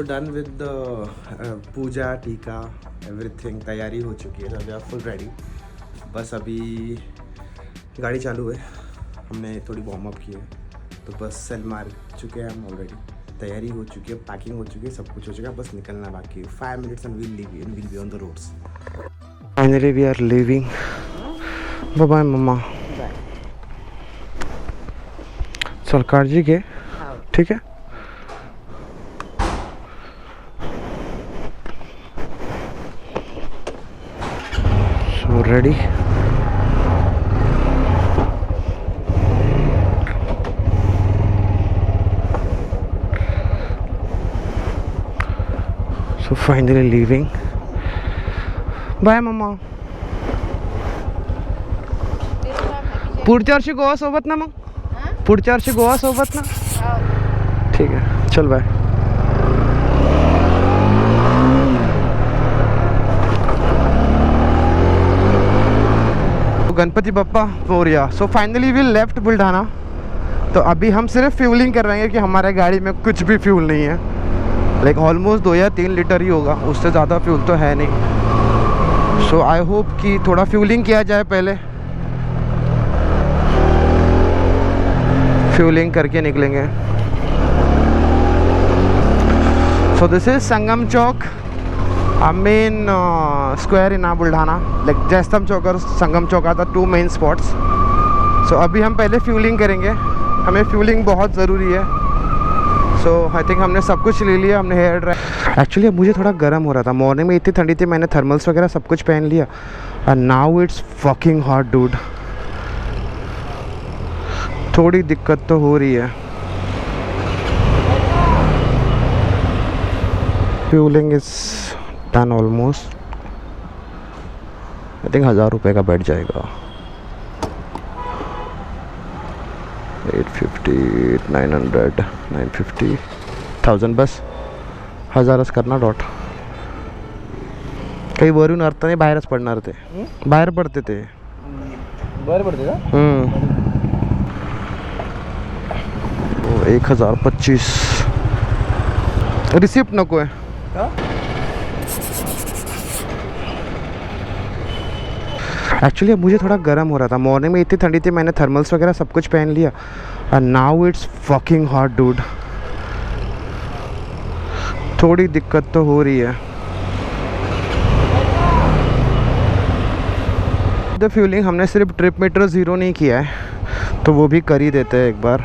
Done with पूजा टीका everything, तैयारी हो चुकी है, वी आर फुल रेडी। बस अभी गाड़ी चालू है, हमने थोड़ी वार्म अप की है, तो बस सेल मार चुके हैं हम ऑलरेडी। तैयारी हो चुकी है, पैकिंग हो चुकी है, सब कुछ हो चुका है, बस निकलना बाकी है। 5 minutes and we'll be on the roads. Finally we are leaving. Bye bye mama. सरकार जी के ठीक है। So ready. So finally leaving. Bye mama. पुढच्या वर्षी गोवा सोबत ना मग? पुढच्या वर्षी गोवा सोबत ना? ठीक है, चल bye. Ganpati Bappa Morya. So finally we left Buldhana. तो अभी हम सिर्फ फ्यूलिंग कर रहे हैं कि हमारे गाड़ी में कुछ भी फ्यूल नहीं है, लाइक ऑलमोस्ट 2 या 3 लीटर ही होगा, उससे ज़्यादा फ्यूल तो है नहीं। सो आई होप कि थोड़ा फ्यूलिंग किया जाए पहले, फ्यूलिंग करके निकलेंगे। So this is Sangam Chowk, main square in Buldhana, like Jaystambh Chowk और Sangam Chowk are the 2 main spots. सो अभी हम पहले फ्यूलिंग करेंगे, हमें फ्यूलिंग बहुत ज़रूरी है। सो आई थिंक हमने सब कुछ ले लिया, हमने हेयर ड्राई। एक्चुअली अब मुझे थोड़ा गर्म हो रहा था, मॉर्निंग में इतनी ठंडी थी, मैंने थर्मल्स वगैरह सब कुछ पहन लिया, and now it's fucking hot dude. थोड़ी दिक्कत तो हो रही है। Fuelling is done almost. I think 1000 रुपये का बैठ जाएगा। 850, 900, 950, 1000 बस 1000च करणार डॉट। काही वरून अर्थ नाही, बाहेरच पडणार ते, बाहेर पडते ते, बाहेर पडते का? 1025 रिसिप्ट नको आहे। एक्चुअली अब मुझे थोड़ा गर्म हो रहा था, मॉर्निंग में इतनी ठंडी थी, मैंने थर्मल्स वगैरह सब कुछ पहन लिया, and now it's fucking hot dude. थोड़ी दिक्कत तो हो रही है। द फ्यूलिंग हमने सिर्फ ट्रिप मीटर 0 नहीं किया है, तो वो भी कर ही देते हैं एक बार।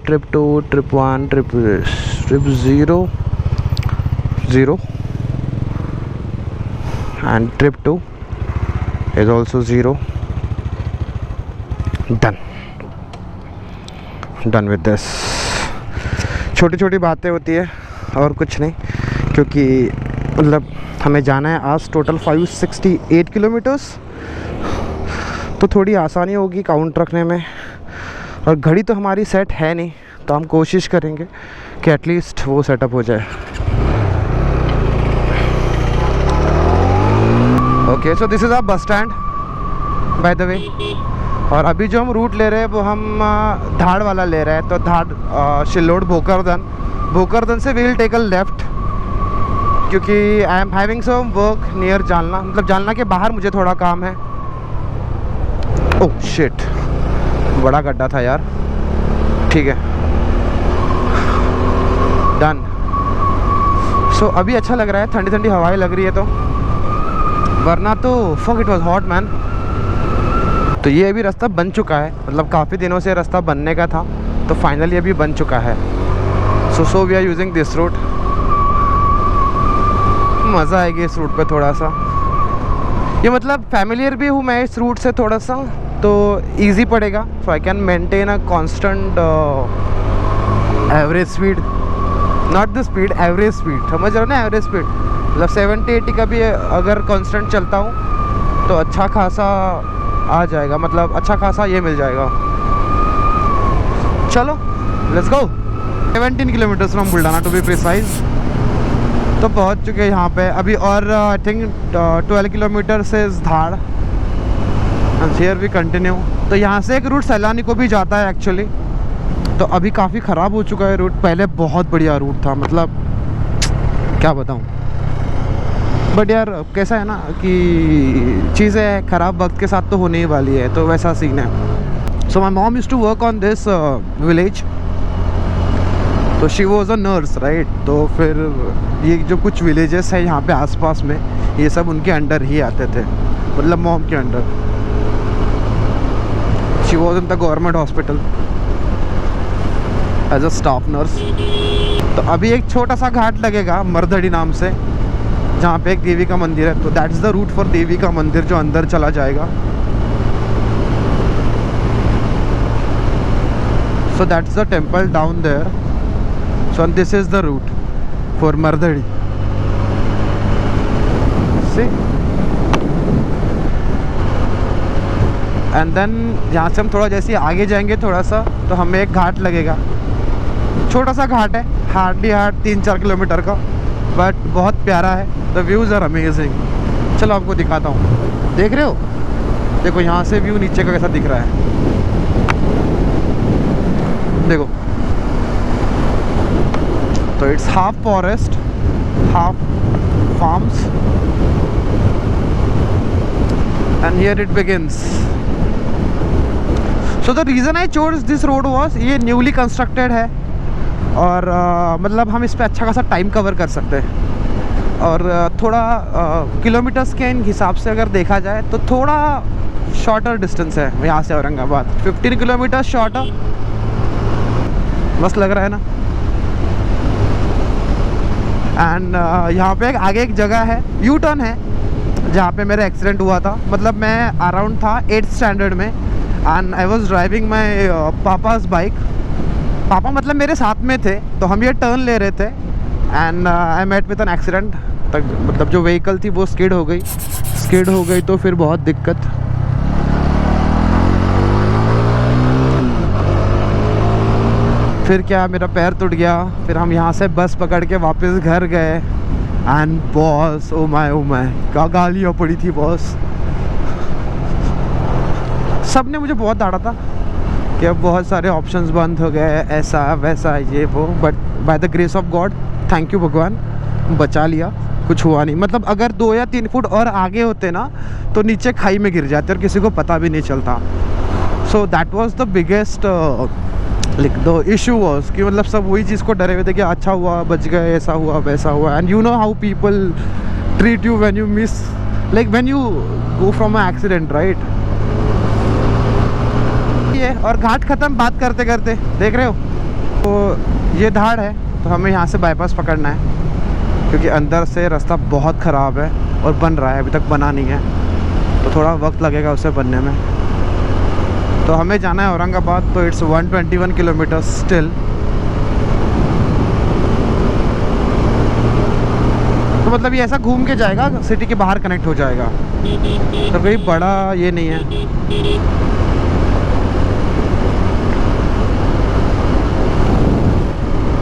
Trip 2, trip 1, trip 0 and trip 2 is also 0. Done with this. छोटी छोटी बातें होती है और कुछ नहीं, क्योंकि मतलब हमें जाना है आज टोटल 568 किलोमीटर्स, तो थोड़ी आसानी होगी काउंट रखने में। और घड़ी तो हमारी सेट है नहीं, तो हम कोशिश करेंगे कि एटलीस्ट वो सेटअप हो जाए। Okay, so this is our bus stand by the way. और अभी जो हम रूट ले रहे हैं वो हम धाड़ वाला ले रहे हैं, तो धाड़ शिल्लोड भोकरदन से we will take a left, क्योंकि I am having some work near Jalna, मतलब जालना के बाहर मुझे थोड़ा काम है। ओह शिट, बड़ा गड्ढा था यार। ठीक है, डन। सो अभी अच्छा लग रहा है, ठंडी ठंडी हवाएं लग रही है, तो वरना तो fuck it was hot man. तो ये अभी रास्ता बन चुका है, मतलब काफ़ी दिनों से रास्ता बनने का था, तो फाइनली अभी बन चुका है। So we are using this route. मज़ा आएगी इस रूट पे थोड़ा सा, ये मतलब फैमिलियर भी हूँ मैं इस रूट से थोड़ा सा, तो इजी पड़ेगा। So I can maintain a constant average speed, not the speed, average speed, समझ रहे हो ना? एवरेज स्पीड मतलब 70-80 का भी अगर कांस्टेंट चलता हूँ तो अच्छा खासा आ जाएगा, मतलब अच्छा खासा ये मिल जाएगा। चलो let's go. 17 kilometers from Buldhana to be precise. तो पहुँच चुके हैं यहाँ पे अभी, और आई थिंक 12 किलोमीटर से धाड़, एंड हियर वी कंटिन्यू। तो यहाँ से एक रूट सैलानी को भी जाता है एक्चुअली, तो अभी काफ़ी ख़राब हो चुका है रूट, पहले बहुत बढ़िया रूट था, मतलब क्या बताऊँ। बट यार कैसा है ना कि चीज़ें ख़राब वक्त के साथ तो होने ही वाली है, तो वैसा सीन है। So my mom used to work on this village, तो she was a nurse right. तो फिर ये जो कुछ विलेजेस है यहाँ पे आसपास में, ये सब उनके अंडर ही आते थे, मतलब मॉम के under. She was in the government hospital as a staff nurse. तो अभी एक छोटा सा घाट लगेगा मरधड़ी नाम से, जहाँ पे एक देवी का मंदिर है। तो that's the route for Devi का मंदिर जो अंदर चला जाएगा। So that's the temple down there. So this is the route for Mardhadi. See and then यहाँ से हम थोड़ा जैसे आगे जाएंगे थोड़ा सा, तो हमें एक घाट लगेगा, छोटा सा घाट है, हार्डली 3-4 किलोमीटर का, बट बहुत प्यारा है। The views are amazing. चलो आपको दिखाता हूँ, देख रहे हो, देखो यहाँ से व्यू नीचे का कैसा दिख रहा है, देखो। तो it's half forest, half farms, and here it begins. So the reason I chose this road was, ये न्यूली कंस्ट्रक्टेड है और मतलब हम इस पर अच्छा खासा टाइम कवर कर सकते हैं। और थोड़ा किलोमीटर्स के हिसाब से अगर देखा जाए तो थोड़ा शॉर्टर डिस्टेंस है यहाँ से औरंगाबाद, 15 किलोमीटर शॉर्टर। मस्त लग रहा है ना। एंड यहाँ पे आगे एक जगह है, यू टर्न है, जहाँ पे मेरा एक्सीडेंट हुआ था। मतलब मैं अराउंड था 8th स्टैंडर्ड में, and I was driving my papa's bike. पापा मतलब मेरे साथ में थे, तो हम ये टर्न ले रहे थे and I met with an accident. तक मतलब जो व्हीकल थी वो स्किड हो गई, तो फिर बहुत दिक्कत। फिर क्या, मेरा पैर टूट गया। फिर हम यहाँ से बस पकड़ के वापस घर गए एंड बॉस, ओ माय क्या गालियाँ पड़ी थी बॉस। सब ने मुझे बहुत डांटा था कि अब बहुत सारे ऑप्शंस बंद हो गए, ऐसा वैसा ये वो, but by the grace of God, thank you भगवान, बचा लिया, कुछ हुआ नहीं। मतलब अगर 2 या 3 फुट और आगे होते ना तो नीचे खाई में गिर जाते और किसी को पता भी नहीं चलता। सो that was the biggest like the issue was कि मतलब सब वही चीज़ को डरे हुए थे कि अच्छा हुआ बच गए, ऐसा हुआ वैसा हुआ। And you know how people treat you when you miss, like when you go from a accident right. और घाट ख़त्म, बात करते करते देख रहे हो, तो ये धाड़ है। तो हमें यहाँ से बाईपास पकड़ना है क्योंकि अंदर से रास्ता बहुत ख़राब है और बन रहा है, अभी तक बना नहीं है, तो थोड़ा वक्त लगेगा उसे बनने में। तो हमें जाना है औरंगाबाद, तो इट्स 121 किलोमीटर स्टिल। तो मतलब ये ऐसा घूम के जाएगा, सिटी के बाहर कनेक्ट हो जाएगा, तो कोई बड़ा ये नहीं है।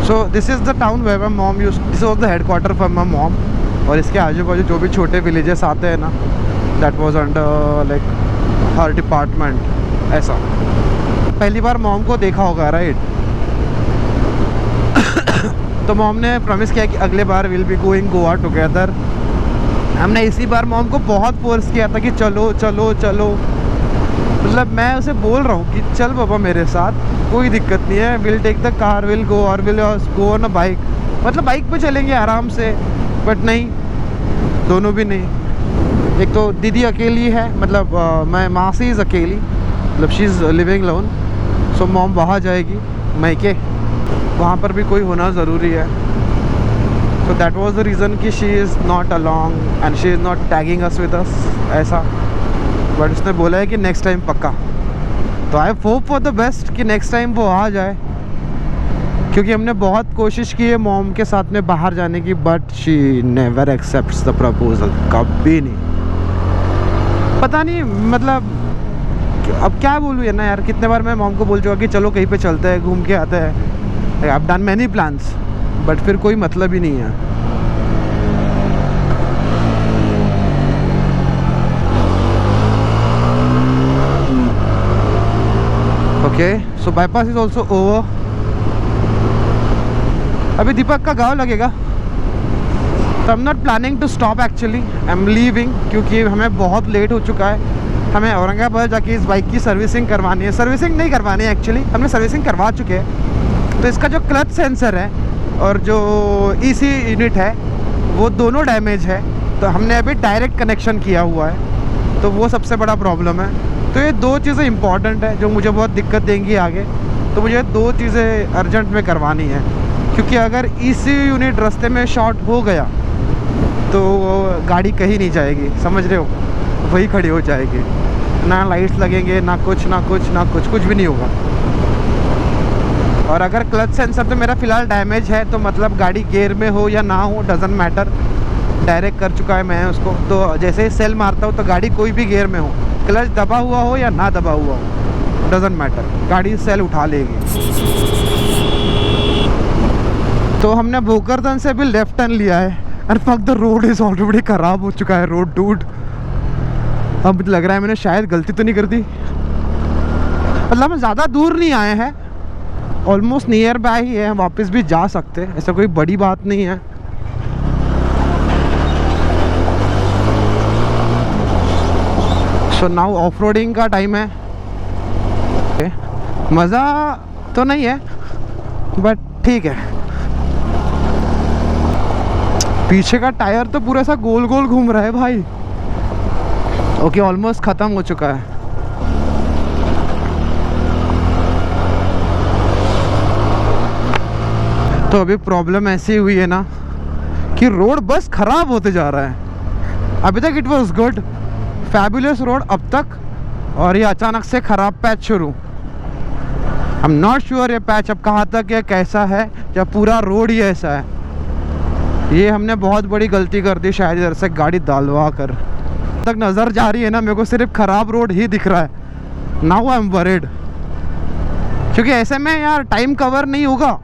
So this is the town where my mom used, this was the headquarter for my mom। और इसके आजू बाजू जो भी छोटे विलेजेस आते हैं ना, that was under like her department, ऐसा। पहली बार मॉम को देखा होगा राइट। तो मॉम ने प्रॉमिस किया कि अगले बार will be going Goa together. हमने इसी बार मॉम को बहुत फोर्स किया था कि चलो चलो चलो, मतलब मैं उसे बोल रहा हूँ कि चल बाबा मेरे साथ, कोई दिक्कत नहीं है, will take the car, will go, और will go on a bike, मतलब बाइक पे चलेंगे आराम से। बट नहीं, दोनों भी नहीं। एक तो दीदी अकेली है, मतलब मैं मासी इज़ अकेली, मतलब she is living loan. So mom वहाँ जाएगी मैके, वहाँ पर भी कोई होना ज़रूरी है। So that was the reason कि she is not along and she is not tagging us with us, ऐसा। बट उसने बोला है कि नेक्स्ट टाइम पक्का। तो I hope for the best कि नेक्स्ट टाइम वो आ जाए, क्योंकि हमने बहुत कोशिश की है मॉम के साथ में बाहर जाने की, but she never accepts the proposal, कभी नहीं। पता नहीं, मतलब अब क्या बोलूँ है ना यार, कितने बार मैं मॉम को बोल चुका कि चलो कहीं पे चलते हैं, घूम के आते हैं। I have done many plans, but फिर कोई मतलब ही नहीं है। Okay, so bypass is also over अभी दीपक का गाँव लगेगा, तो I am not planning to stop actually, I am leaving, क्योंकि हमें बहुत लेट हो चुका है। हमें औरंगाबाद जाके इस बाइक की सर्विसिंग करवानी है, सर्विसिंग नहीं करवानी है एक्चुअली, हमने सर्विसिंग करवा चुके हैं। तो इसका जो क्लच सेंसर है और जो EC यूनिट है वो दोनों डैमेज है, तो हमने अभी डायरेक्ट कनेक्शन किया हुआ है, तो वो सबसे बड़ा प्रॉब्लम है। तो ये दो चीज़ें इंपॉर्टेंट है जो मुझे बहुत दिक्कत देंगी आगे, तो मुझे दो चीज़ें अर्जेंट में करवानी है, क्योंकि अगर EC यूनिट रास्ते में शॉर्ट हो गया तो गाड़ी कहीं नहीं जाएगी, समझ रहे हो, वही खड़ी हो जाएगी, ना लाइट्स लगेंगे, ना कुछ कुछ भी नहीं होगा। और अगर क्लच सेंसर तो मेरा फ़िलहाल डैमेज है, तो मतलब गाड़ी गियर में हो या ना हो डजंट मैटर, डायरेक्ट कर चुका है मैं उसको। तो जैसे ही सेल मारता हूँ तो गाड़ी कोई भी गियर में हो, क्लच दबा हुआ हो या ना दबा हुआ हो, डजंट मैटर, गाड़ी सेल उठा लेगी। तो हमने भोकरदन से भी लेफ्ट टर्न लिया है, and fuck the road is already ख़राब हो चुका है रोड डूड। अब लग रहा है मैंने शायद गलती तो नहीं कर दी, मतलब हम ज़्यादा दूर नहीं आए हैं, ऑलमोस्ट नियर बाय ही है, हम वापस भी जा सकते हैं, ऐसा कोई बड़ी बात नहीं है। सो नाउ ऑफ रोडिंग का टाइम है। मज़ा तो नहीं है बट ठीक है। पीछे का टायर तो पूरा सा गोल गोल घूम रहा है भाई। ओके, ऑलमोस्ट ख़त्म हो चुका है। तो अभी प्रॉब्लम ऐसी हुई है ना कि रोड बस ख़राब होते जा रहा है। अभी तक it was good, fabulous road अब तक, और ये अचानक से ख़राब पैच शुरू। आई एम नॉट श्योर ये पैच अब कहाँ तक है, कैसा है, या पूरा रोड ही ऐसा है। ये हमने बहुत बड़ी गलती कर दी शायद इधर से गाड़ी डालवा कर। तक नज़र जा रही है ना, मेरे को सिर्फ ख़राब रोड ही दिख रहा है। नाउ आई एम वरीड, क्योंकि ऐसे में यार टाइम कवर नहीं होगा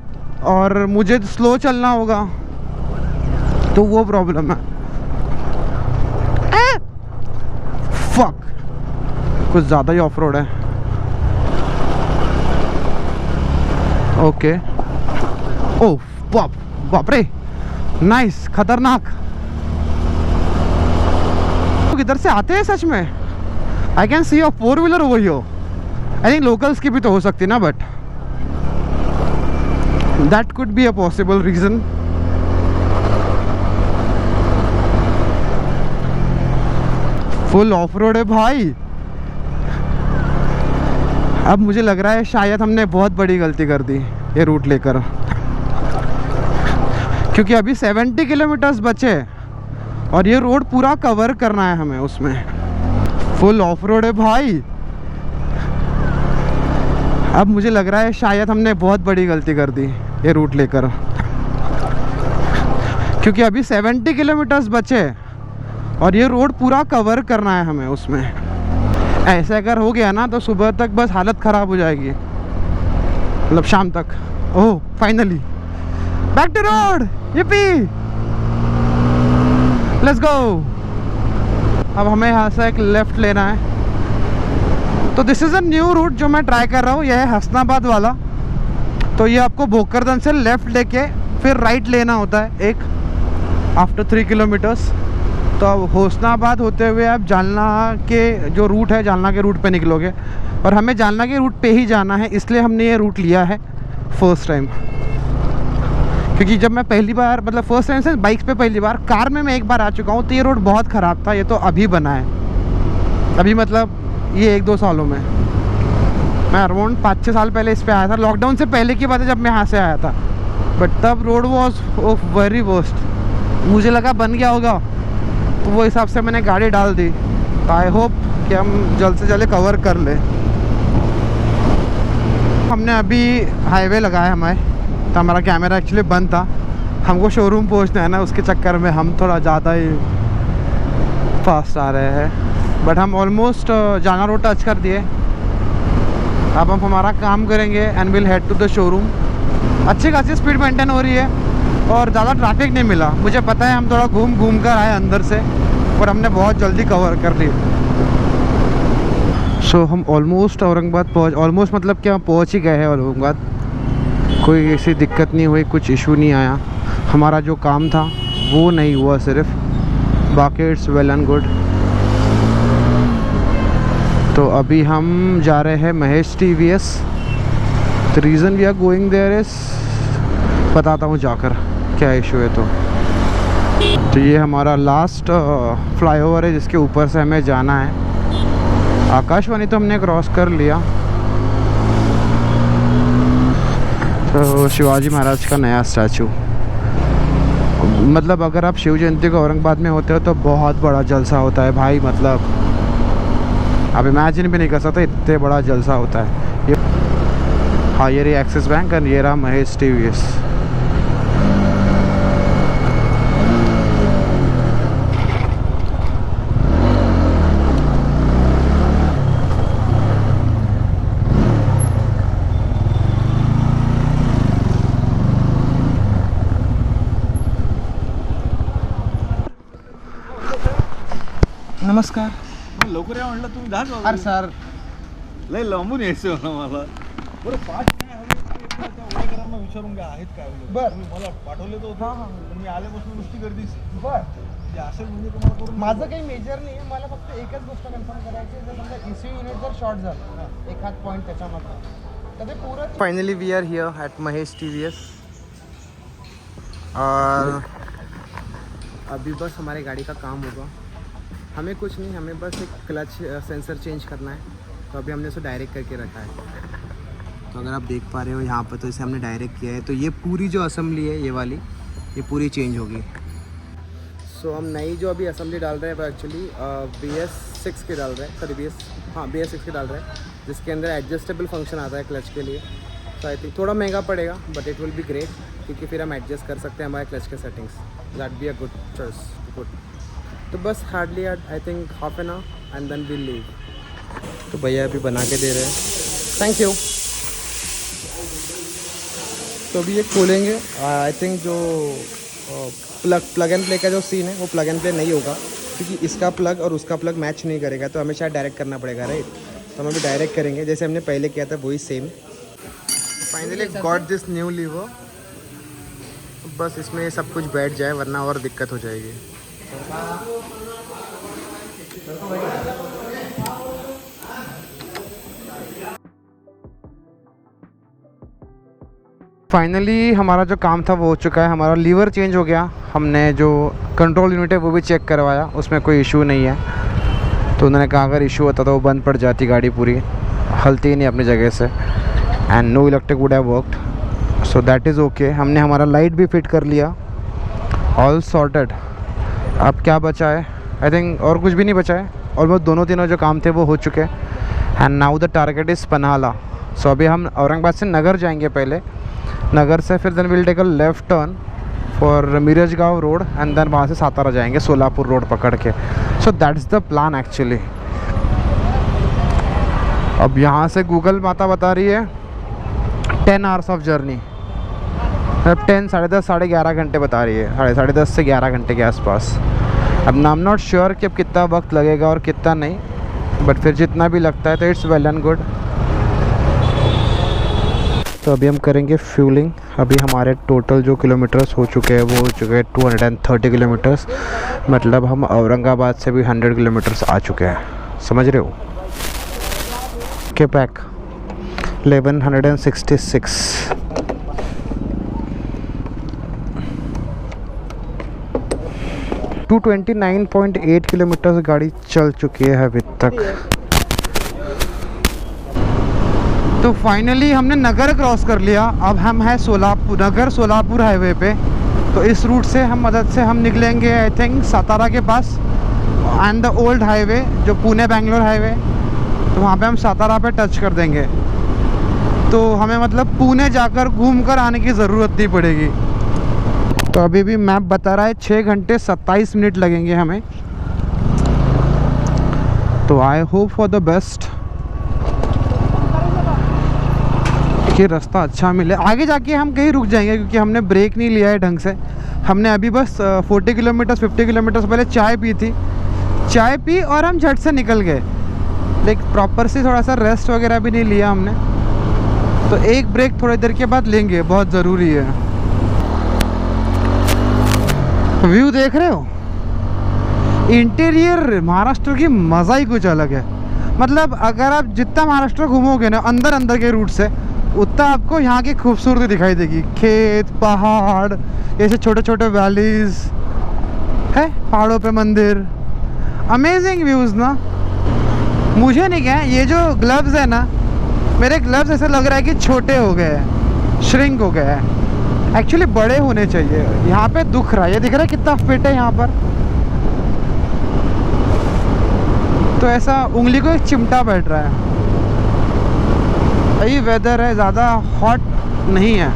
और मुझे स्लो चलना होगा, तो वो प्रॉब्लम है। फक, कुछ ज़्यादा ही ऑफ रोड है। ओके, ओह बाप रे, नाइस, खतरनाक। लोग इधर से आते हैं सच में? I can see a four wheeler over here. I think locals की भी तो हो सकती ना, but that could be a possible reason. Full of road है भाई। अब मुझे लग रहा है शायद हमने बहुत बड़ी गलती कर दी ये रूट लेकर, क्योंकि अभी 70 किलोमीटर्स बचे और ये रोड पूरा कवर करना है हमें उसमें। फुल ऑफ रोड है भाई। अब मुझे लग रहा है शायद हमने बहुत बड़ी गलती कर दी ये रूट लेकर, क्योंकि अभी 70 किलोमीटर्स बचे और ये रोड पूरा कवर करना है हमें उसमें। ऐसे अगर हो गया ना तो सुबह तक बस हालत ख़राब हो जाएगी, मतलब शाम तक। Oh finally back to road, yippee, let's go. अब हमें यहाँ से एक लेफ़्ट लेना है। तो this is a new route जो मैं ट्राई कर रहा हूँ, यह है हसनाबाद वाला। तो ये आपको भोकरदन से लेफ़्ट लेके फिर राइट लेना होता है एक, आफ्टर 3 किलोमीटर्स। तो अब होशनाबाद होते हुए आप जालना के जो रूट है, जालना के रूट पे निकलोगे, और हमें जालना के रूट पे ही जाना है, इसलिए हमने ये रूट लिया है फर्स्ट टाइम। क्योंकि जब मैं पहली बार, मतलब फर्स्ट टाइम से बाइक्स पे पहली बार, कार में मैं एक बार आ चुका हूँ, तो ये रोड बहुत ख़राब था। ये तो अभी बना है, अभी मतलब ये 1-2 सालों में। मैं अराउंड 5-6 साल पहले इस पे आया था, लॉकडाउन से पहले की बात है जब मैं यहाँ से आया था, बट तब रोड वॉज वेरी वर्स्ट। मुझे लगा बन गया होगा, तो वो हिसाब से मैंने गाड़ी डाल दी। तो आई होप कि हम जल्द से जल्द कवर कर ले। हमने अभी हाईवे लगाया हमारे, तो हमारा कैमरा एक्चुअली बंद था। हमको शोरूम पहुंचना है ना, उसके चक्कर में हम थोड़ा ज़्यादा ही फास्ट आ रहे हैं, बट हम ऑलमोस्ट जाना रोड टच कर दिए। अब हम हमारा काम करेंगे and will head to the showroom. अच्छी खासी स्पीड मेंटेन हो रही है और ज़्यादा ट्रैफिक नहीं मिला। मुझे पता है हम थोड़ा घूम कर आए अंदर से, पर हमने बहुत जल्दी कवर कर ली। सो हम ऑलमोस्ट औरंगाबाद पहुँच, ऑलमोस्ट मतलब कि हम पहुँच ही गए हैं औरंगाबाद। कोई ऐसी दिक्कत नहीं हुई, कुछ इशू नहीं आया। हमारा जो काम था वो नहीं हुआ सिर्फ, बाकी इट्स वेल एंड गुड। तो अभी हम जा रहे हैं Mahesh TVS। The reason we are going there is, बताता हूँ जाकर क्या इशू है। तो ये हमारा लास्ट फ्लाईओवर है जिसके ऊपर से हमें जाना है। आकाशवाणी तो हमने क्रॉस कर लिया। तो शिवाजी महाराज का नया स्टैचू, मतलब अगर आप शिव जयंती को औरंगाबाद में होते हो तो बहुत बड़ा जलसा होता है भाई, मतलब आप इमेजिन भी नहीं कर सकते इतने बड़ा जलसा होता है ये। हाँ, ये रही एक्सिस बैंक और ये रहा महेश TVS। नमस्कार. लवकर या म्हटलं तुम्ही 10 अरे सर, लय लांबून यायचं होतं मला. बरं 5 काय हवे त्या वडेकरांना विचारून घ्या आहेत काय. बरं, मला पाठवले तर हां हां, मी आल्यापासून नुसती गर्दीच. बरं, म्हणजे असं म्हणजे तुम्हाला करून माझं काही मेजर नाही आहे. मला फक्त एकच गोष्ट कन्फर्म करायची आहे, जर समजा ECU युनिट जर शॉर्ट झालं एखाद पॉईंट त्याच्यामध्ये तर ते पूरं. Finally we are here at Mahesh TVS और अभी बस हमारे गाड़ी का काम होगा। हमें कुछ नहीं, हमें बस एक क्लच सेंसर चेंज करना है। तो अभी हमने उसे डायरेक्ट करके रखा है। तो अगर आप देख पा रहे हो यहाँ पर, तो इसे हमने डायरेक्ट किया है। तो ये पूरी जो असेंबली है ये वाली, ये पूरी चेंज होगी। सो हम नई जो अभी असेंबली डाल रहे हैं वो एक्चुअली BS6 के डाल रहे हैं, सॉरी BS6 के डाल रहे हैं, जिसके अंदर एडजस्टेबल फंक्शन आता है क्लच के लिए। तो आई थिंक थोड़ा महंगा पड़ेगा but it will be great, क्योंकि फिर हम एडजस्ट कर सकते हैं हमारे क्लच के settings. That be a good choice, good. तो बस hardly I think half an hour and then we'll leave. तो भैया अभी बना के दे रहे हैं, थैंक यू। तो अभी ये खोलेंगे। आई थिंक जो प्लग एंड प्ले का जो सीन है वो प्लग एंड प्ले नहीं होगा, क्योंकि इसका प्लग और उसका प्लग मैच नहीं करेगा, तो हमें शायद डायरेक्ट करना पड़ेगा, राइट। तो हम अभी डायरेक्ट करेंगे जैसे हमने पहले किया था, वही same. Finally got this new lever. बस इसमें ये सब कुछ बैठ जाए, वरना और दिक्कत हो जाएगी। फाइनली हमारा जो काम था वो हो चुका है। हमारा लीवर चेंज हो गया, हमने जो कंट्रोल यूनिट है वो भी चेक करवाया, उसमें कोई इशू नहीं है। तो उन्होंने कहा अगर इशू होता तो वो बंद पड़ जाती गाड़ी, पूरी हलती ही नहीं अपनी जगह से, and no electric would have worked. So that is okay. हमने हमारा लाइट भी फिट कर लिया, ऑल सॉर्टेड। अब क्या बचा है, आई थिंक और कुछ भी नहीं बचा है। ऑलमोस्ट दोनों तीनों जो काम थे वो हो चुके हैं। And now the target is Panhala. सो अभी हम औरंगाबाद से नगर जाएंगे पहले, नगर से फिर then will take a left turn for Mirajgaon road, and then वहाँ से सातारा जाएंगे सोलापुर रोड पकड़ के। So that's the plan actually. अब यहाँ से गूगल माता बता रही है 10 आवर्स ऑफ जर्नी, मतलब 10 साढ़े 11 घंटे बता रही है, साढ़े 10 से 11 घंटे के आसपास। अब आई एम नॉट श्योर कि अब कितना वक्त लगेगा और कितना नहीं, बट फिर जितना भी लगता है तो इट्स वेल एंड गुड। तो अभी हम करेंगे फ्यूलिंग। अभी हमारे टोटल जो किलोमीटर्स हो चुके हैं वो हो चुके हैं 230 किलोमीटर्स, मतलब हम औरंगाबाद से भी 100 किलोमीटर्स आ चुके हैं, समझ रहे हो। के पैक 1166। टू 29.8 किलोमीटर्स गाड़ी चल चुकी है अभी तक। तो फाइनली हमने नगर क्रॉस कर लिया। अब हम हैं नगर सोलापुर हाईवे पे। तो इस रूट से हम निकलेंगे आई थिंक सातारा के पास, एंड द ओल्ड हाईवे जो पुणे बेंगलोर हाईवे, तो वहाँ पे हम सातारा पे टच कर देंगे। तो हमें मतलब पुणे जाकर घूम कर आने की ज़रूरत नहीं पड़ेगी। तो अभी भी मैप बता रहा है 6 घंटे 27 मिनट लगेंगे हमें। तो I hope for the best कि रास्ता अच्छा मिले। आगे जाके हम कहीं रुक जाएंगे, क्योंकि हमने ब्रेक नहीं लिया है ढंग से। हमने अभी बस 40 किलोमीटर 50 किलोमीटर पहले चाय पी थी, चाय पी और हम झट से निकल गए। लाइक प्रॉपर से थोड़ा सा रेस्ट वगैरह भी नहीं लिया हमने। तो एक ब्रेक थोड़ी देर के बाद लेंगे, बहुत ज़रूरी है। व्यू देख रहे हो, इंटीरियर महाराष्ट्र की मज़ा ही कुछ अलग है। मतलब अगर आप जितना महाराष्ट्र घूमोगे ना अंदर अंदर के रूट से, उतना आपको यहाँ की खूबसूरती दिखाई देगी। खेत, पहाड़, ऐसे छोटे छोटे वैलीज है, पहाड़ों पे मंदिर, अमेजिंग व्यूज़ ना। मुझे नहीं क्या, ये जो ग्लव्स है ना, मेरे ग्लव्स ऐसे लग रहा है कि छोटे हो गए हैं, श्रिंक हो गए हैं। एक्चुअली बड़े होने चाहिए। यहाँ पे दुख रहा है, ये दिख रहा है कितना फिट है यहाँ पर। तो ऐसा उंगली को एक चिमटा बैठ रहा है। भाई वेदर है, ज़्यादा हॉट नहीं है,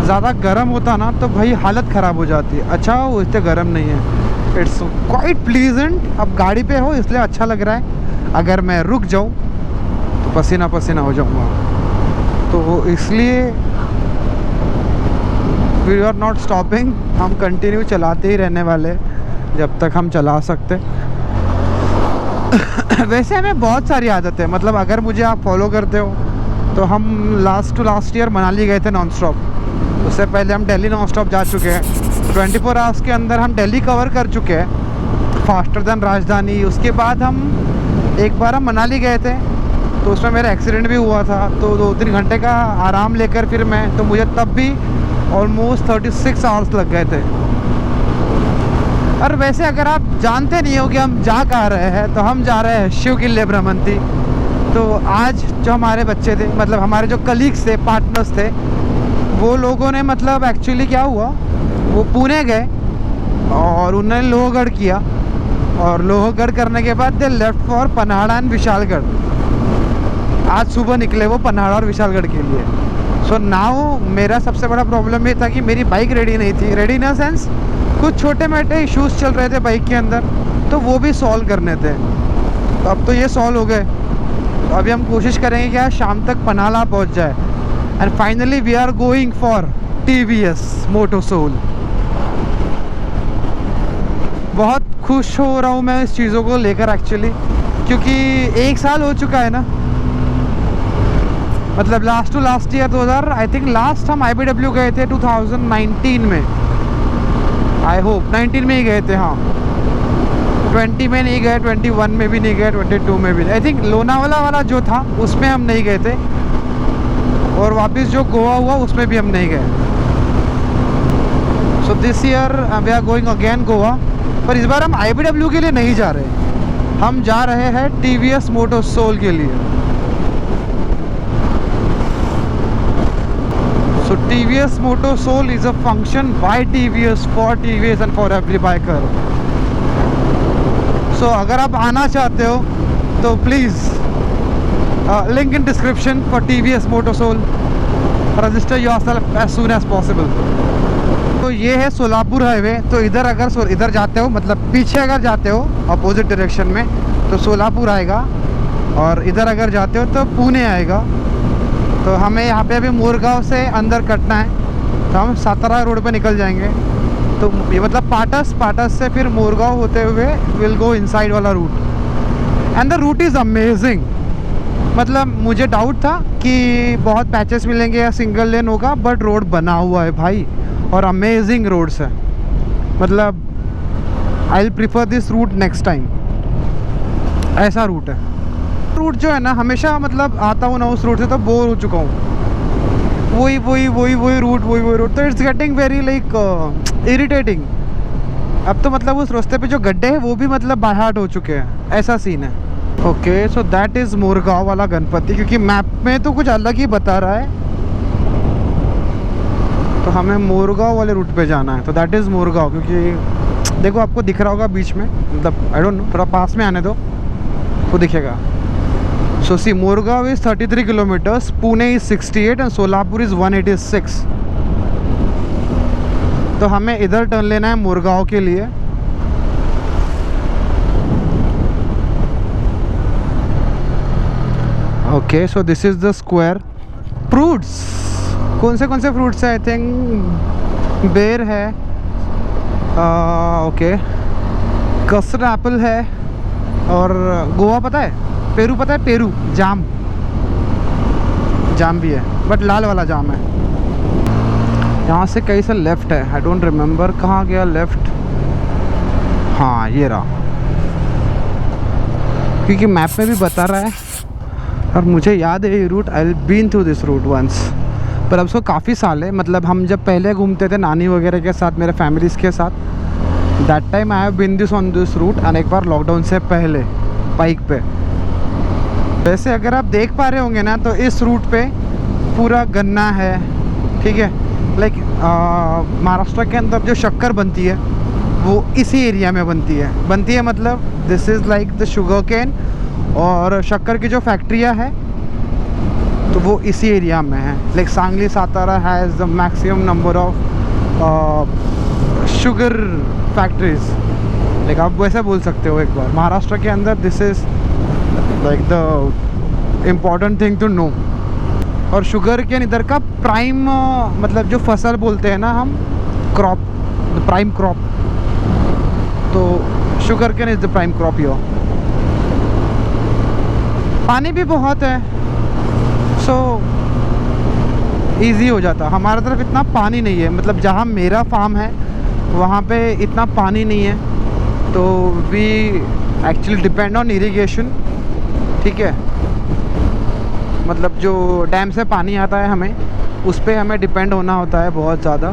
ज़्यादा गर्म होता ना तो भाई हालत ख़राब हो जाती है। अच्छा वो इतने गर्म नहीं है, इट्स क्वाइट प्लीजेंट। अब गाड़ी पे हो इसलिए अच्छा लग रहा है, अगर मैं रुक जाऊँ तो पसीना पसीना हो जाऊँगा। तो इसलिए वी आर नॉट स्टॉपिंग, हम कंटिन्यू चलाते ही रहने वाले जब तक हम चला सकते। वैसे हमें बहुत सारी आदत है, मतलब अगर मुझे आप फॉलो करते हो तो हम लास्ट ईयर मनाली गए थे नॉन स्टॉप। उससे पहले हम दिल्ली नॉन स्टॉप जा चुके हैं। 24 आवर्स के अंदर हम दिल्ली कवर कर चुके हैं, फास्टर देन राजधानी। उसके बाद हम एक बार हम मनाली गए थे, तो उसमें मेरा एक्सीडेंट भी हुआ था, तो 2-3 घंटे का आराम लेकर फिर मैं, तो मुझे तब भी ऑलमोस्ट 36 आवर्स लग गए थे। और वैसे अगर आप जानते नहीं हो कि हम जा कहाँ रहे हैं, तो हम जा रहे हैं शिव किले भ्रमंती। तो आज जो हमारे बच्चे थे, मतलब हमारे जो कलीग्स थे, पार्टनर्स थे, वो लोगों ने मतलब एक्चुअली क्या हुआ, वो पुणे गए और उन्होंने लोहगढ़ किया, और लोहगढ़ करने के बाद they left for Panhala and Vishalgad. आज सुबह निकले वो पन्हाड़ा और विशालगढ़ के लिए। सो नाउ मेरा सबसे बड़ा प्रॉब्लम ये था कि मेरी बाइक रेडी नहीं थी। रेडी इन द सेंस कुछ छोटे मोटे इश्यूज़ चल रहे थे बाइक के अंदर, तो वो भी सॉल्व करने थे। तो अब तो ये सॉल्व हो गए। तो अभी हम कोशिश करेंगे कि आज शाम तक पन्हाड़ा पहुंच जाए। And finally we are going for TVS moto soul. बहुत खुश हो रहा हूँ मैं इस चीज़ों को लेकर एक्चुअली, क्योंकि 1 साल हो चुका है ना। मतलब last year 2000 I think last हम IBW गए थे 2019 में, आई होप 19 में ही गए थे। हाँ 20 में नहीं गए, 21 में भी नहीं गए, 22 में भी नहीं। आई थिंक लोनावाला वाला जो था उसमें हम नहीं गए थे, और वापस जो गोवा हुआ उसमें भी हम नहीं गए। So this year we are going again Goa, पर इस बार हम IBW के लिए नहीं जा रहे, हम जा रहे हैं TVS मोटो सोल के लिए। So TVS Moto Soul is a function by TVS for TVS and for every biker. So अगर आप आना चाहते हो तो please link in description for TVS Moto Soul, register yourself as soon as possible. तो ये है सोलापुर हाईवे। तो इधर अगर इधर जाते हो, मतलब पीछे अगर जाते हो अपोजिट डायरेक्शन में, तो सोलापुर आएगा, और इधर अगर जाते हो तो पुणे आएगा। तो हमें यहाँ पे अभी मोरगांव से अंदर कटना है, तो हम सातारा रोड पे निकल जाएंगे। तो ये मतलब पाटस से फिर मोरगांव होते हुए विल गो इनसाइड वाला route, and the route is amazing. मतलब मुझे डाउट था कि बहुत पैचेस मिलेंगे या सिंगल लेन होगा, बट रोड बना हुआ है भाई, और अमेजिंग रोड्स है। मतलब I will prefer this route next time. ऐसा रूट है। रूट जो है ना, हमेशा मतलब आता हूँ ना उस रूट से तो बोर हो चुका हूँ। वही रूट, तो it's getting very like irritating. अब तो मतलब उस रास्ते पे जो गड्ढे हैं वो भी मतलब बाय हार्ट हो चुके हैं, ऐसा सीन है। Okay, so that is Morgaon वाला गणपति, क्योंकि मैप में तो कुछ अलग ही बता रहा है, तो हमें मोरगांव वाले रूट पे जाना है। तो दैट इज़ मोरगांव, क्योंकि देखो आपको दिख रहा होगा बीच में, मतलब आई डोंट नो, थोड़ा पास में आने दो तो दिखेगा। So see, Morgaon is 33 kilometers, Pune is 68 and Solapur is 186. तो हमें इधर टर्न लेना है मोरगांव के लिए। Okay, so this is the square. Fruits कौन से फ्रूट्स है? आई थिंक बेर है, ओके, कस्टर्ड एप्पल है, और गोवा पता है, पेरू पता है, पेरू जाम जाम भी है, बट लाल वाला जाम है। यहाँ से कहीं से लेफ़्ट है, आई डोंट रिमेंबर कहाँ गया लेफ़्ट। हाँ ये रहा, क्योंकि मैप में भी बता रहा है और मुझे याद है ये route. I been through this route once, पर अब उसको काफ़ी साल है। मतलब हम जब पहले घूमते थे नानी वगैरह के साथ, मेरे फैमिलीज़ के साथ, that time I have been this on this route. और एक बार लॉकडाउन से पहले बाइक पे। वैसे अगर आप देख पा रहे होंगे ना, तो इस रूट पे पूरा गन्ना है, ठीक है। लाइक महाराष्ट्र के अंदर जो शक्कर बनती है वो इसी एरिया में बनती है मतलब this is like the sugar cane, और शक्कर की जो फैक्ट्रियाँ है तो वो इसी एरिया में है। Like Sangli Satara has the maximum number of sugar factories. Like आप वैसे बोल सकते हो एक बार, महाराष्ट्र के अंदर this is like the important thing to know. और शुगर केन इधर का प्राइम मतलब जो फसल बोलते हैं ना हम, क्रॉप, द प्राइम क्रॉप। तो sugar cane is the prime crop here. पानी भी बहुत है, सो इजी हो जाता। हमारे तरफ इतना पानी नहीं है, मतलब जहाँ मेरा फार्म है वहाँ पे इतना पानी नहीं है, तो we actually depend on irrigation, ठीक है। मतलब जो डैम से पानी आता है हमें, उस पर हमें डिपेंड होना होता है बहुत ज़्यादा,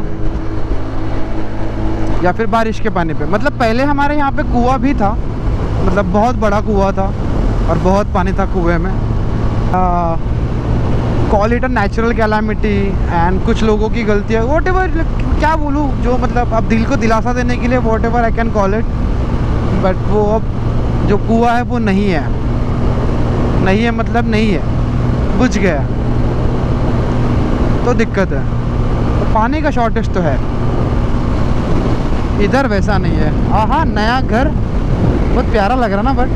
या फिर बारिश के पानी पे। मतलब पहले हमारे यहाँ पे कुआं भी था, मतलब बहुत बड़ा कुआं था और बहुत पानी था कुएं में। Call it a natural calamity and कुछ लोगों की गलती है, वॉट एवर, क्या बोलूँ, जो मतलब अब दिल को दिलासा देने के लिए what ever I can call it. But वो अब जो कुआं है वो नहीं है मतलब नहीं है, बुझ गया, तो दिक्कत है। तो पानी का शॉर्टेज तो है, इधर वैसा नहीं है। हाँ, नया घर बहुत प्यारा लग रहा ना, बट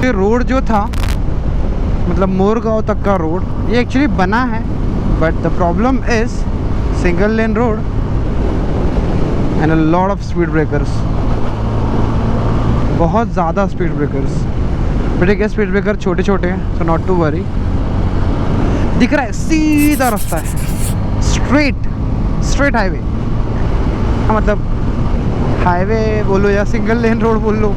ये रोड जो था, मतलब मोरगांव तक का रोड, ये एक्चुअली बना है, but the problem is single lane road and a lot of speed breakers, बहुत ज़्यादा स्पीड ब्रेकर्स। बट एक स्पीड ब्रेकर छोटे छोटे हैं, सो नॉट टू वरी। दिख रहा है सीधा रास्ता है, स्ट्रेट हाईवे। मतलब हाईवे बोलो या सिंगल लेन रोड बोल लो।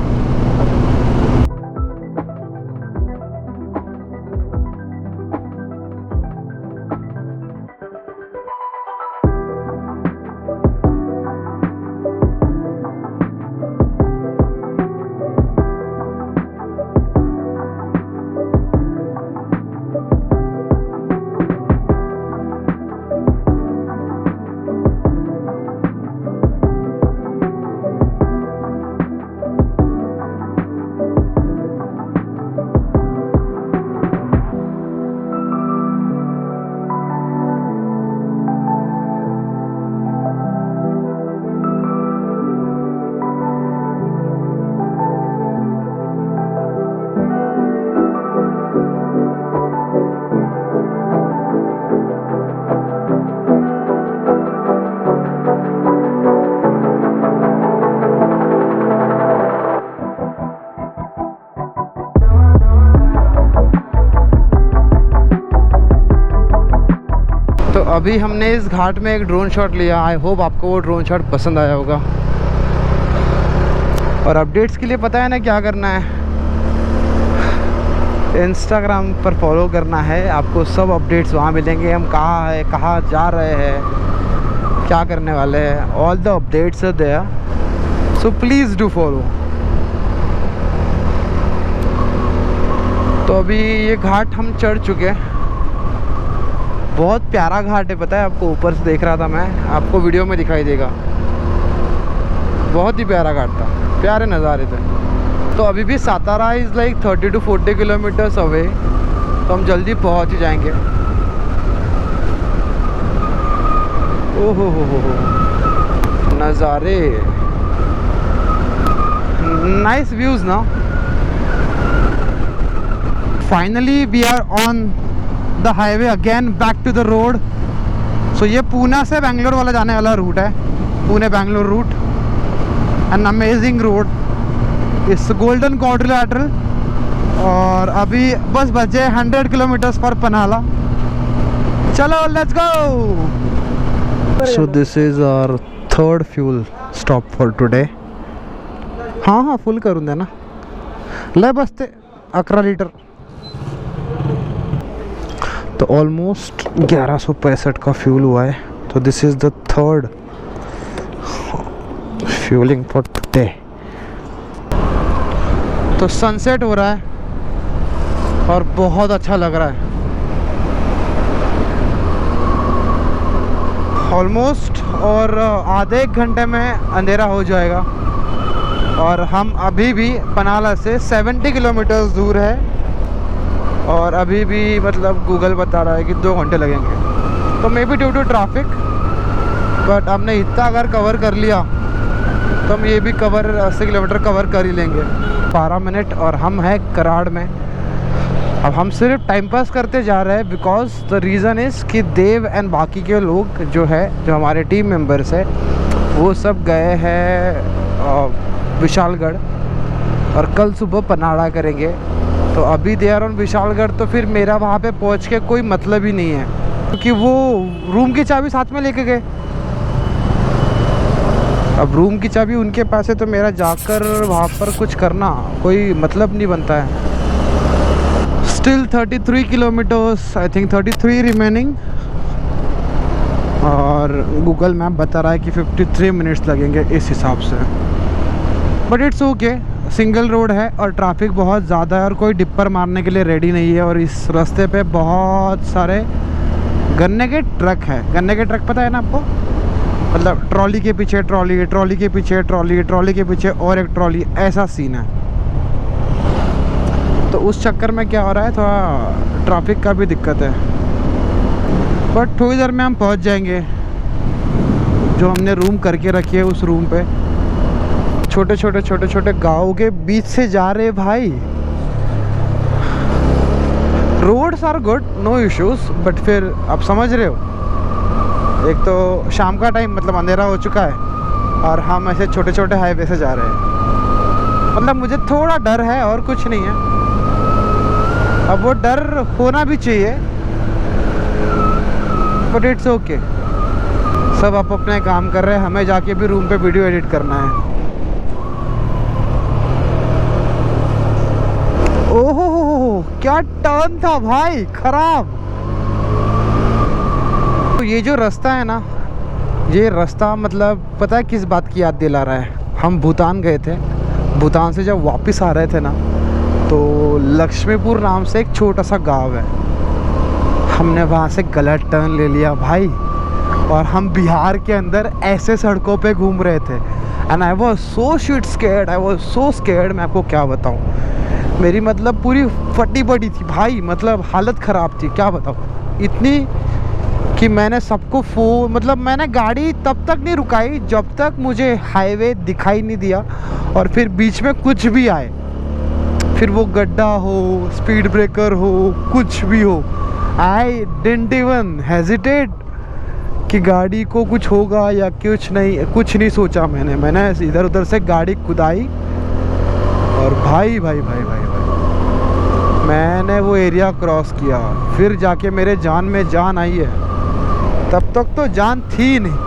तो अभी हमने इस घाट में एक ड्रोन शॉट लिया। आई होप आपको वो ड्रोन शॉट पसंद आया होगा। और अपडेट्स के लिए पता है ना क्या करना है, इंस्टाग्राम पर फॉलो करना है। आपको सब अपडेट्स वहाँ मिलेंगे, हम कहाँ है, कहाँ जा रहे हैं, क्या करने वाले हैं। All the updates are there, so please do follow. तो अभी ये घाट हम चढ़ चुके हैं। बहुत प्यारा घाट है, पता है आपको, ऊपर से देख रहा था मैं, आपको वीडियो में दिखाई देगा। बहुत ही प्यारा घाट था, प्यारे नज़ारे थे। तो अभी भी Satara is like 30 to 40 kilometres away, तो हम जल्दी पहुंच ही जाएंगे। ओहो हो नज़ारे, नाइस व्यूज़ ना। Finally we are on the highway again, back to the road. सो ये पूना से बेंगलोर वाला जाने वाला रूट है, Pune Bangalore route. An amazing road, it's golden quadrilateral और अभी बस बचे 100 किलोमीटर्स पर पनाला। चलो let's go. So this is our third fuel stop for today. हाँ हाँ फुल करून दे ना, ले बसते 11 लीटर। तो ऑलमोस्ट 1165 का फ्यूल हुआ है। तो this is the third fuelling for today. तो सनसेट हो रहा है और बहुत अच्छा लग रहा है। ऑलमोस्ट और आधे एक घंटे में अंधेरा हो जाएगा। और हम अभी भी पनाला से 70 किलोमीटर दूर है और अभी भी मतलब गूगल बता रहा है कि 2 घंटे लगेंगे। तो maybe due to traffic, but हमने इतना अगर कवर कर लिया तो हम ये भी 80 किलोमीटर कवर कर ही लेंगे। 12 मिनट और हम हैं कराड़ में। अब हम सिर्फ टाइम पास करते जा रहे हैं बिकॉज द रीज़न इज़ कि देव एंड बाकी के लोग जो हमारे टीम मेंबर्स है वो सब गए हैं विशालगढ़ और कल सुबह पनाड़ा करेंगे। तो अभी दे आर ऑन विशालगढ़, तो फिर मेरा वहाँ पे पहुँच के कोई मतलब ही नहीं है क्योंकि वो रूम की चाबी साथ में लेके गए। अब रूम की चाबी उनके पास है तो मेरा जाकर वहाँ पर कुछ करना कोई मतलब नहीं बनता है। Still 33 kilometres, I think 33 remaining. और गूगल मैप बता रहा है कि 53 मिनट्स लगेंगे इस हिसाब से। But it's okay, single road है और ट्रैफिक बहुत ज़्यादा है और कोई डिपर मारने के लिए रेडी नहीं है। और इस रास्ते पे बहुत सारे गन्ने के ट्रक है। गन्ने के ट्रक पता है ना आपको, मतलब ट्रॉली के पीछे ट्रॉली, ट्रॉली के पीछे ट्रॉली, ट्रॉली के पीछे और एक ट्रॉली, ऐसा सीन है। तो उस चक्कर में क्या हो रहा है, थोड़ा ट्रैफिक का भी दिक्कत है। बट थोड़ी देर में हम पहुंच जाएंगे जो हमने रूम करके रखी है उस रूम पे। छोटे छोटे गाँव के बीच से जा रहे भाई। Roads are good, no issues, but फिर आप समझ रहे हो, एक तो शाम का टाइम मतलब अंधेरा हो चुका है और हम ऐसे छोटे छोटे हाईवे से जा रहे हैं। मतलब मुझे थोड़ा डर है और कुछ नहीं है। अब वो डर होना भी चाहिए, बट इट्स ओके। सब आप अपने काम कर रहे हैं, हमें जाके भी रूम पे वीडियो एडिट करना है। ओहो क्या टर्न था भाई, खराब। तो ये जो रास्ता है ना, ये रास्ता मतलब पता है किस बात की याद दिला रहा है। हम भूटान गए थे, भूटान से जब वापस आ रहे थे ना, तो लक्ष्मीपुर नाम से एक छोटा सा गांव है। हमने वहाँ से गलत टर्न ले लिया भाई और हम बिहार के अंदर ऐसे सड़कों पे घूम रहे थे। And I was so shit scared, I was so scared. मैं आपको क्या बताऊँ, मेरी मतलब पूरी फटी पड़ी थी भाई, मतलब हालत ख़राब थी, क्या बताऊँ। इतनी कि मैंने सबको मतलब मैंने गाड़ी तब तक नहीं रुकाई जब तक मुझे हाईवे दिखाई नहीं दिया। और फिर बीच में कुछ भी आए, फिर वो गड्ढा हो, स्पीड ब्रेकर हो, कुछ भी हो, आई डिडंट इवन हेजिटेट कि गाड़ी को कुछ होगा या कुछ नहीं सोचा। मैंने इधर उधर से गाड़ी कुदाई और भाई मैंने वो एरिया क्रॉस किया। फिर जाके मेरे जान में जान आई है, तब तक तो जान थी नहीं।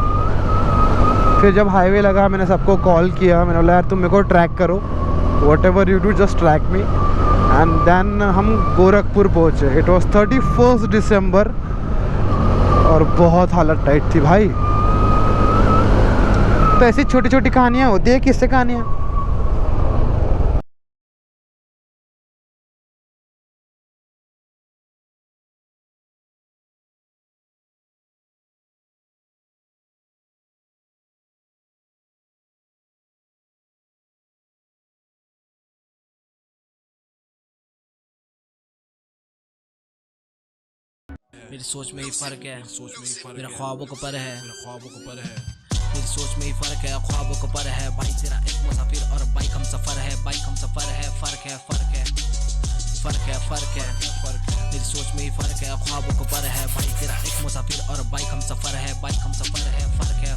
फिर जब हाईवे लगा मैंने सबको कॉल किया, मैंने बोला यार तुम मेरे को ट्रैक करो, whatever you do just track me. And then हम गोरखपुर पहुँचे। इट वॉज 31 दिसंबर और बहुत हालत टाइट थी भाई। तो ऐसी छोटी छोटी कहानियाँ होती है, किससे कहानियाँ। मेरी सोच में ही फर्क है, मेरा ख्वाबों को पर है, मेरी सोच में ही फर्क है, ख्वाबों को पर है। भाई तेरा एक मुसाफिर और बाइक हम सफर है, बाइक हम सफर है। फर्क है मेरी सोच में ही फर्क है, ख्वाबों को पर है। भाई तेरा एक मुसाफिर और बाइक हम सफर है, बाइक हम सफर है। फर्क है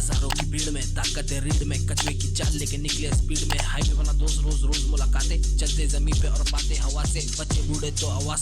हजारों की भीड़ में ताकत है रीढ़ में कछुए की चाल लेके निकले स्पीड में हाईवे बना दोस्त रोज रोज मुलाकातें चलते जमीन पे और बातें हवा से बच्चे बूढ़े तो आवाज